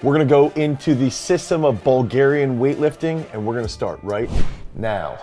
We're gonna go into the system of Bulgarian weightlifting, and we're gonna start right now.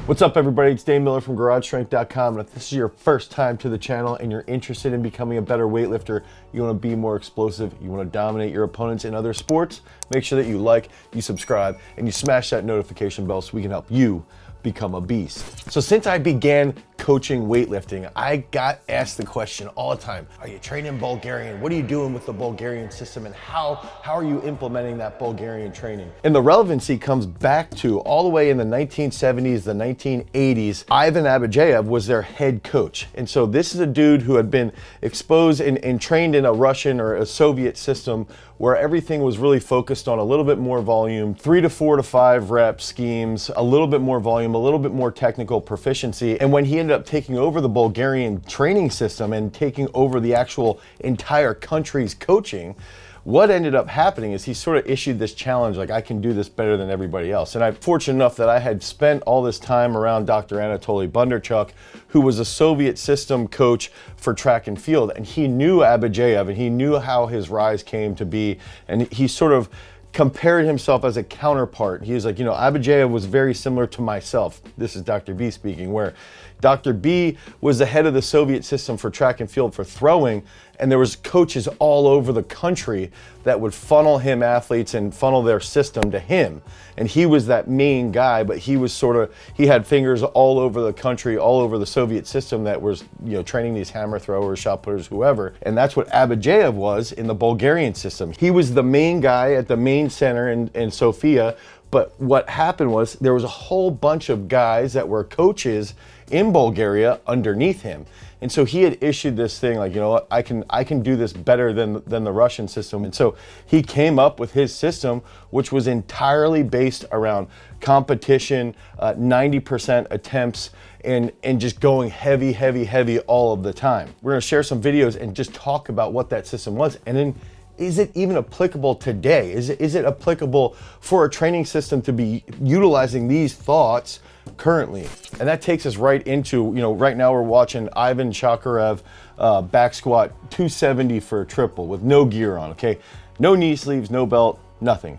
What's up, everybody? It's Dane Miller from GarageStrength.com, and if this is your first time to the channel and you're interested in becoming a better weightlifter, you want to be more explosive, you want to dominate your opponents in other sports, make sure that you like, you subscribe, and you smash that notification bell so we can help you become a beast. So since I began coaching weightlifting, I got asked the question all the time, are you training Bulgarian? What are you doing with the Bulgarian system, and how are you implementing that Bulgarian training? And the relevancy comes back to all the way in the 1970s, the 1980s. Ivan Abajev was their head coach. And so this is a dude who had been exposed and trained in a Russian or a Soviet system where everything was really focused on a little bit more volume, 3 to 4 to 5 rep schemes, a little bit more volume, a little bit more technical proficiency. And when he ended up taking over the Bulgarian training system and taking over the actual entire country's coaching, what ended up happening is he sort of issued this challenge, like, I can do this better than everybody else. And I'm fortunate enough that I had spent all this time around Dr. Anatoly Bondarchuk, who was a Soviet system coach for track and field. And he knew Abajev, and he knew how his rise came to be. And he sort of compared himself as a counterpart. He was like, you know, Abajev was very similar to myself. This is Dr. B speaking, where Dr. B was the head of the Soviet system for track and field for throwing, and there was coaches all over the country that would funnel him athletes and funnel their system to him. And he was that main guy, but he was sort of, he had fingers all over the country, all over the Soviet system that was, you know, training these hammer throwers, shot putters, whoever. And that's what Abajev was in the Bulgarian system. He was the main guy at the main center in Sofia. But what happened was there was a whole bunch of guys that were coaches in Bulgaria underneath him. And so he had issued this thing like, you know what, I can do this better than the Russian system. And so he came up with his system, which was entirely based around competition, 90% attempts, and just going heavy all of the time. We're gonna share some videos and just talk about what that system was. And then, is it even applicable today? Is it applicable for a training system to be utilizing these thoughts currently? And that takes us right into, you know, right now we're watching Ivan Shakarev back squat 270 for a triple with no gear on, okay? No knee sleeves, no belt, nothing.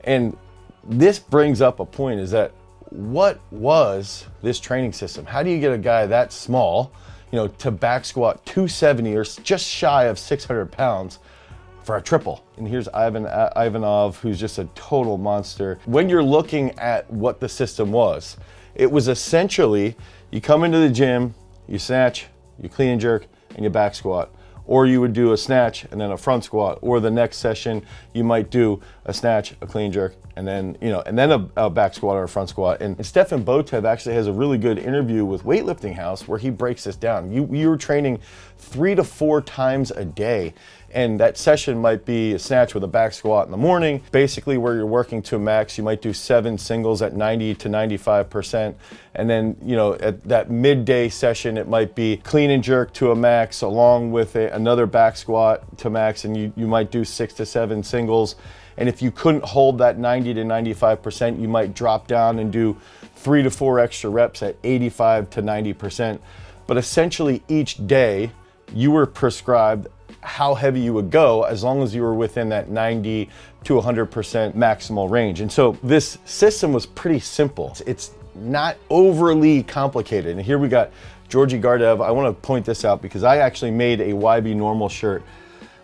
And this brings up a point, is that what was this training system? How do you get a guy that small, you know, to back squat 270 or just shy of 600 pounds for a triple? And here's Ivanov, who's just a total monster. When you're looking at what the system was, it was essentially, you come into the gym, you snatch, you clean and jerk, and you back squat. Or you would do a snatch and then a front squat. Or the next session, you might do a snatch, a clean jerk, and then, you know, and then a back squat or a front squat. And Stefan Botev actually has a really good interview with Weightlifting House where he breaks this down. You were training 3 to 4 times a day. And that session might be a snatch with a back squat in the morning, basically where you're working to a max. You might do 7 singles at 90 to 95%. And then, you know, at that midday session, it might be clean and jerk to a max along with another back squat to max. And you might do 6 to 7 singles. And if you couldn't hold that 90 to 95%, you might drop down and do 3 to 4 extra reps at 85 to 90%. But essentially each day you were prescribed how heavy you would go as long as you were within that 90 to 100% maximal range. And so this system was pretty simple. It's not overly complicated. And here we got Georgi Gardev. I want to point this out because I actually made a YB normal shirt,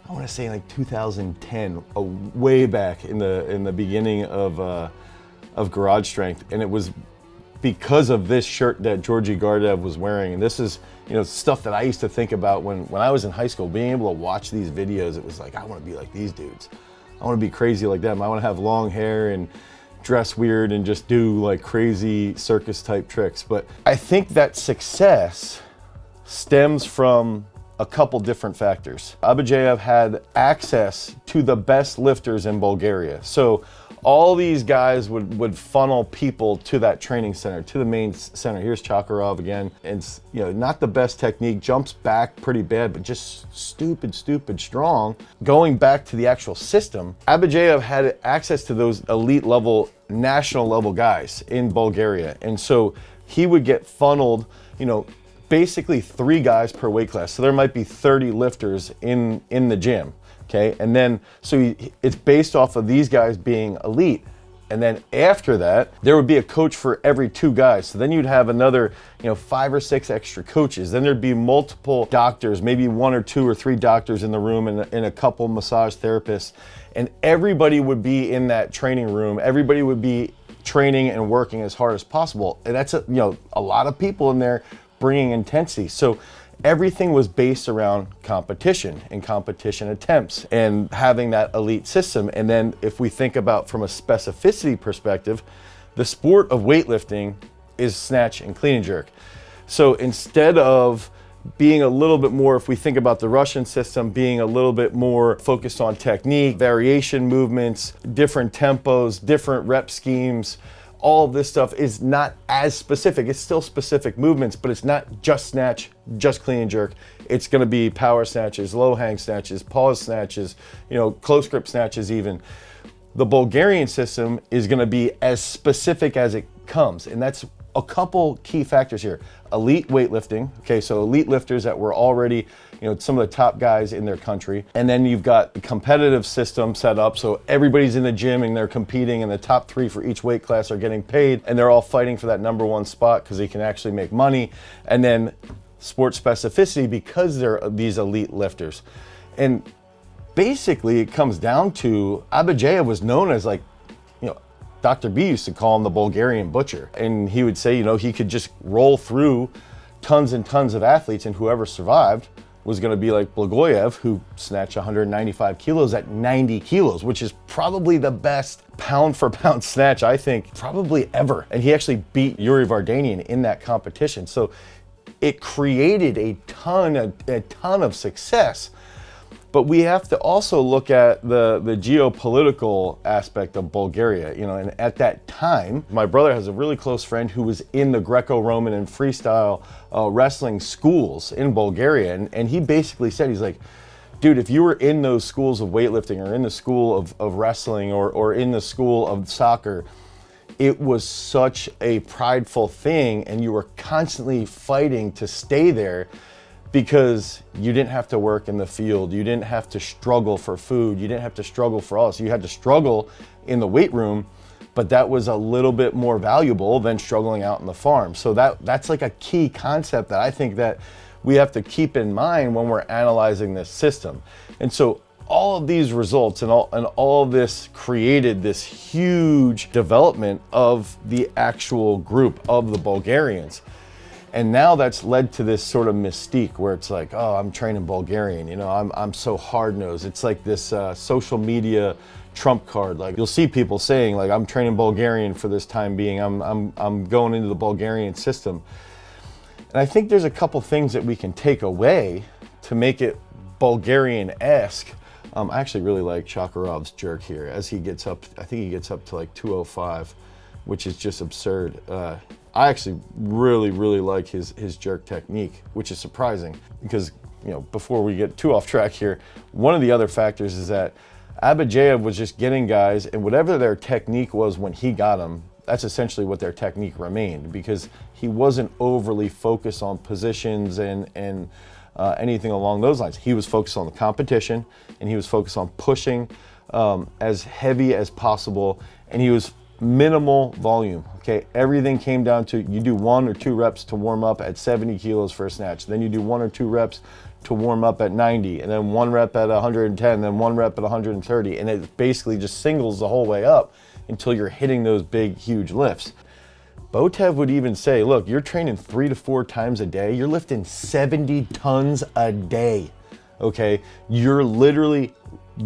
I want to say like 2010, way back in the beginning of Garage Strength. And it was because of this shirt that Georgi Gardev was wearing. And this is, you know, stuff that I used to think about when I was in high school, being able to watch these videos. It was like, I want to be like these dudes. I want to be crazy like them. I want to have long hair and dress weird and just do like crazy circus type tricks. But I think that success stems from a couple different factors. Abajev had access to the best lifters in Bulgaria. So all these guys would funnel people to that training center, to the main center. Here's Chakarov again. And, you know, not the best technique, jumps back pretty bad, but just stupid strong. Going back to the actual system, Abajev had access to those elite level, national level guys in Bulgaria. And so he would get funneled, you know, basically 3 guys per weight class. So there might be 30 lifters in the gym, okay? And then, so it's based off of these guys being elite. And then after that, there would be a coach for every 2 guys. So then you'd have another, 5 or 6 extra coaches. Then there'd be multiple doctors, maybe 1 or 2 or 3 doctors in the room and a couple massage therapists. And everybody would be in that training room. Everybody would be training and working as hard as possible. And that's a lot of people in there bringing intensity. So everything was based around competition and competition attempts and having that elite system. And then if we think about from a specificity perspective, the sport of weightlifting is snatch and clean and jerk. So instead of being a little bit more, if we think about the Russian system, being a little bit more focused on technique, variation movements, different tempos, different rep schemes, all of this stuff is not as specific. It's still specific movements, but it's not just snatch, just clean and jerk. It's gonna be power snatches, low hang snatches, pause snatches, close grip snatches even. The Bulgarian system is gonna be as specific as it comes. And that's a couple key factors here. Elite weightlifting, okay, so elite lifters that were already, some of the top guys in their country. And then you've got the competitive system set up, so everybody's in the gym and they're competing, and the top 3 for each weight class are getting paid, and they're all fighting for that number 1 spot because they can actually make money. And then sport specificity because they're these elite lifters. And basically it comes down to, Abajev was known as Dr. B used to call him the Bulgarian butcher. And he would say, he could just roll through tons and tons of athletes, and whoever survived was gonna be like Blagoyev, who snatched 195 kilos at 90 kilos, which is probably the best pound for pound snatch, I think, probably ever. And he actually beat Yuri Vardanian in that competition. So it created a ton of success. But we have to also look at the geopolitical aspect of Bulgaria, and at that time, my brother has a really close friend who was in the Greco-Roman and freestyle wrestling schools in Bulgaria. And he basically said, he's like, dude, if you were in those schools of weightlifting or in the school of wrestling or in the school of soccer, it was such a prideful thing, and you were constantly fighting to stay there, because you didn't have to work in the field. You didn't have to struggle for food. You didn't have to struggle for all this. You had to struggle in the weight room, but that was a little bit more valuable than struggling out in the farm. So that's like a key concept that I think that we have to keep in mind when we're analyzing this system. And so all of these results and all of this created this huge development of the actual group of the Bulgarians. And now that's led to this sort of mystique where it's like, oh, I'm training Bulgarian, I'm so hard-nosed. It's like this social media trump card. Like, you'll see people saying, like, I'm training Bulgarian for this time being, I'm going into the Bulgarian system. And I think there's a couple things that we can take away to make it Bulgarian-esque. I actually really like Shakarov's jerk here as he gets up, I think he gets up to like 205, which is just absurd. I actually really like his jerk technique, which is surprising because, before we get too off track here, one of the other factors is that Abajev was just getting guys, and whatever their technique was when he got them, that's essentially what their technique remained, because he wasn't overly focused on positions and anything along those lines. He was focused on the competition, and he was focused on pushing as heavy as possible, and he was minimal volume. Okay, everything came down to you do 1 or 2 reps to warm up at 70 kilos for a snatch. Then you do 1 or 2 reps to warm up at 90, and then 1 rep at 110, then 1 rep at 130, and it basically just singles the whole way up until you're hitting those big, huge lifts. Botev would even say, look, you're training 3 to 4 times a day. You're lifting 70 tons a day. Okay, you're literally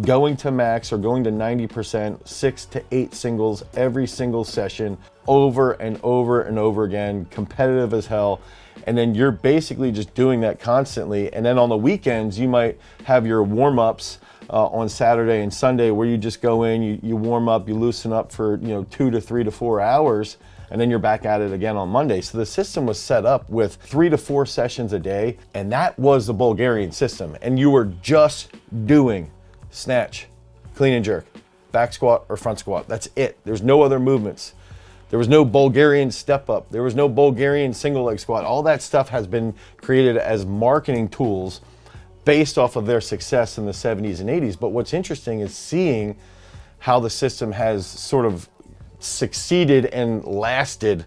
going to max or going to 90%, 6 to 8 singles every single session, over and over and over again, competitive as hell. And then you're basically just doing that constantly. And then on the weekends, you might have your warm-ups on Saturday and Sunday where you just go in, you warm up, you loosen up for 2 to 3 to 4 hours, and then you're back at it again on Monday. So the system was set up with 3 to 4 sessions a day, and that was the Bulgarian system. And you were just doing snatch, clean and jerk, back squat or front squat. That's it. There's no other movements. There was no Bulgarian step up. There was no Bulgarian single leg squat. All that stuff has been created as marketing tools based off of their success in the 70s and 80s. But what's interesting is seeing how the system has sort of succeeded and lasted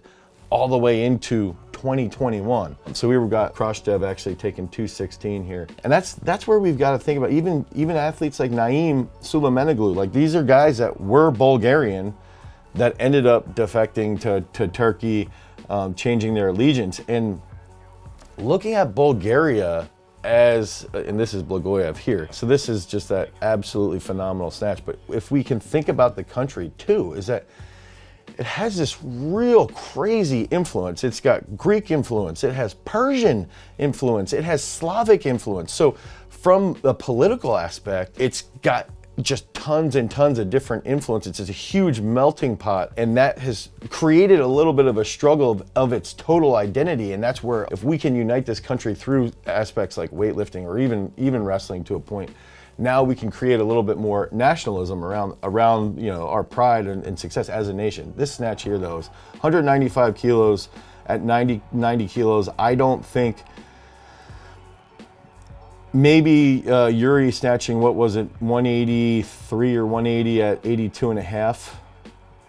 all the way into 2021. So we've got Khrushchev actually taking 216 here. And that's where we've got to think about even athletes like Naim Suleimanoglu. Like, these are guys that were Bulgarian that ended up defecting to Turkey, changing their allegiance. And looking at Bulgaria as, and this is Blagoyev here, so this is just that absolutely phenomenal snatch. But if we can think about the country too, is that it has this real crazy influence. It's got Greek influence, it has Persian influence, it has Slavic influence. So from the political aspect, it's got just tons and tons of different influences. It's a huge melting pot, and that has created a little bit of a struggle of its total identity. And that's where, if we can unite this country through aspects like weightlifting or even wrestling to a point, now we can create a little bit more nationalism around our pride and success as a nation. This snatch here though is 195 kilos at 90 kilos. I don't think, maybe Yuri snatching, what was it, 183 or 180 at 82 and a half.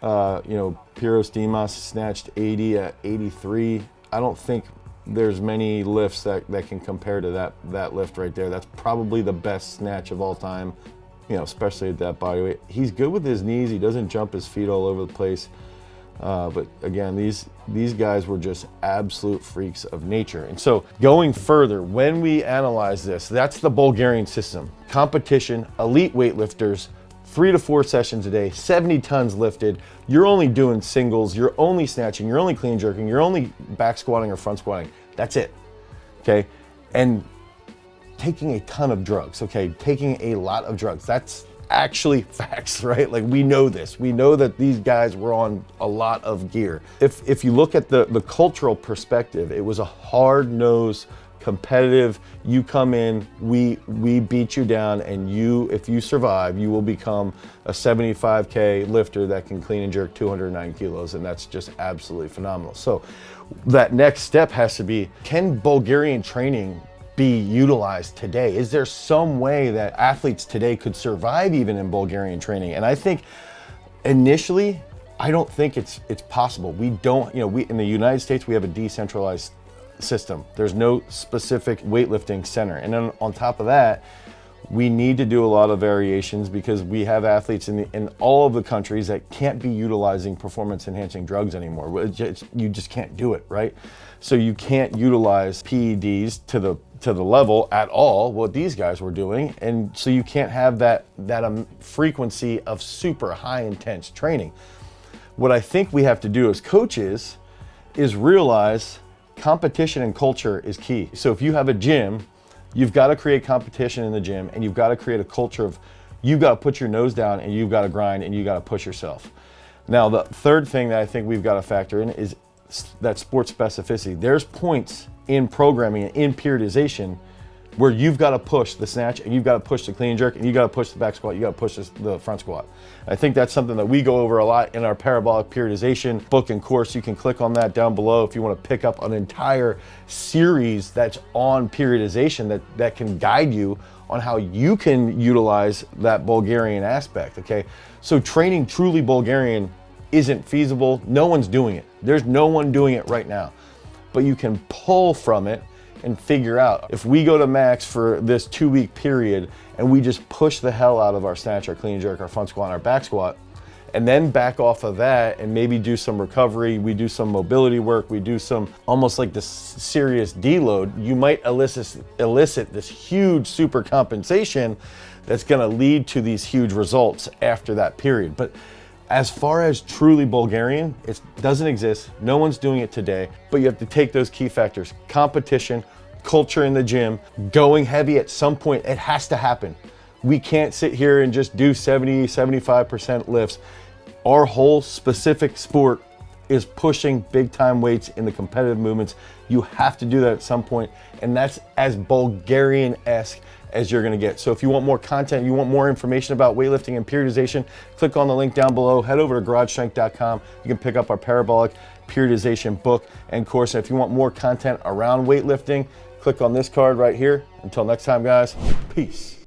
Piros Dimas snatched 80 at 83. I don't think there's many lifts that can compare to that lift right there. That's probably the best snatch of all time, especially at that body weight. He's good with his knees. He doesn't jump his feet all over the place. But again, these guys were just absolute freaks of nature. And so going further, when we analyze this, that's the Bulgarian system. Competition, elite weightlifters, 3 to 4 sessions a day, 70 tons lifted. You're only doing singles, you're only snatching, you're only clean jerking, you're only back squatting or front squatting. That's it, okay? And taking a ton of drugs, okay? Taking a lot of drugs. That's actually facts, right? Like, we know this. We know that these guys were on a lot of gear. If you look at the cultural perspective, it was a hard-nosed, competitive, you come in, we beat you down, and if you survive, you will become a 75K lifter that can clean and jerk 209 kilos, and that's just absolutely phenomenal. So that next step has to be, can Bulgarian training be utilized today? Is there some way that athletes today could survive even in Bulgarian training? And I think initially, I don't think it's possible. We don't, we in the United States, we have a decentralized system. There's no specific weightlifting center. And then on top of that, we need to do a lot of variations because we have athletes in all of the countries that can't be utilizing performance enhancing drugs anymore. You just can't do it, right? So you can't utilize PEDs to the level at all what these guys were doing, and so you can't have that frequency of super high intense training. What I think we have to do as coaches is realize competition and culture is key. So if you have a gym, you've got to create competition in the gym, and you've got to create a culture of, you've got to put your nose down and you've got to grind and you got to push yourself. Now, the third thing that I think we've got to factor in is that sports specificity. There's points in programming and in periodization where you've got to push the snatch and you've got to push the clean and jerk and you got to push the back squat, you got to push the front squat. I think that's something that we go over a lot in our parabolic periodization book and course. You can click on that down below if you want to pick up an entire series that's on periodization that can guide you on how you can utilize that Bulgarian aspect, okay? So training truly Bulgarian isn't feasible. No one's doing it. There's no one doing it right now. But you can pull from it and figure out, if we go to max for this 2-week period and we just push the hell out of our snatch, our clean jerk, our front squat, and our back squat, and then back off of that and maybe do some recovery, we do some mobility work, we do some almost like this serious deload, you might elicit this huge super compensation that's gonna lead to these huge results after that period. But as far as truly Bulgarian, it doesn't exist. No one's doing it today, but you have to take those key factors: competition, culture in the gym, going heavy at some point. It has to happen. We can't sit here and just do 70, 75% lifts. Our whole specific sport is pushing big time weights in the competitive movements. You have to do that at some point, and that's as Bulgarian-esque as you're gonna get. So if you want more content, you want more information about weightlifting and periodization, click on the link down below, head over to garagestrength.com. You can pick up our parabolic periodization book and course. And if you want more content around weightlifting, click on this card right here. Until next time, guys, peace.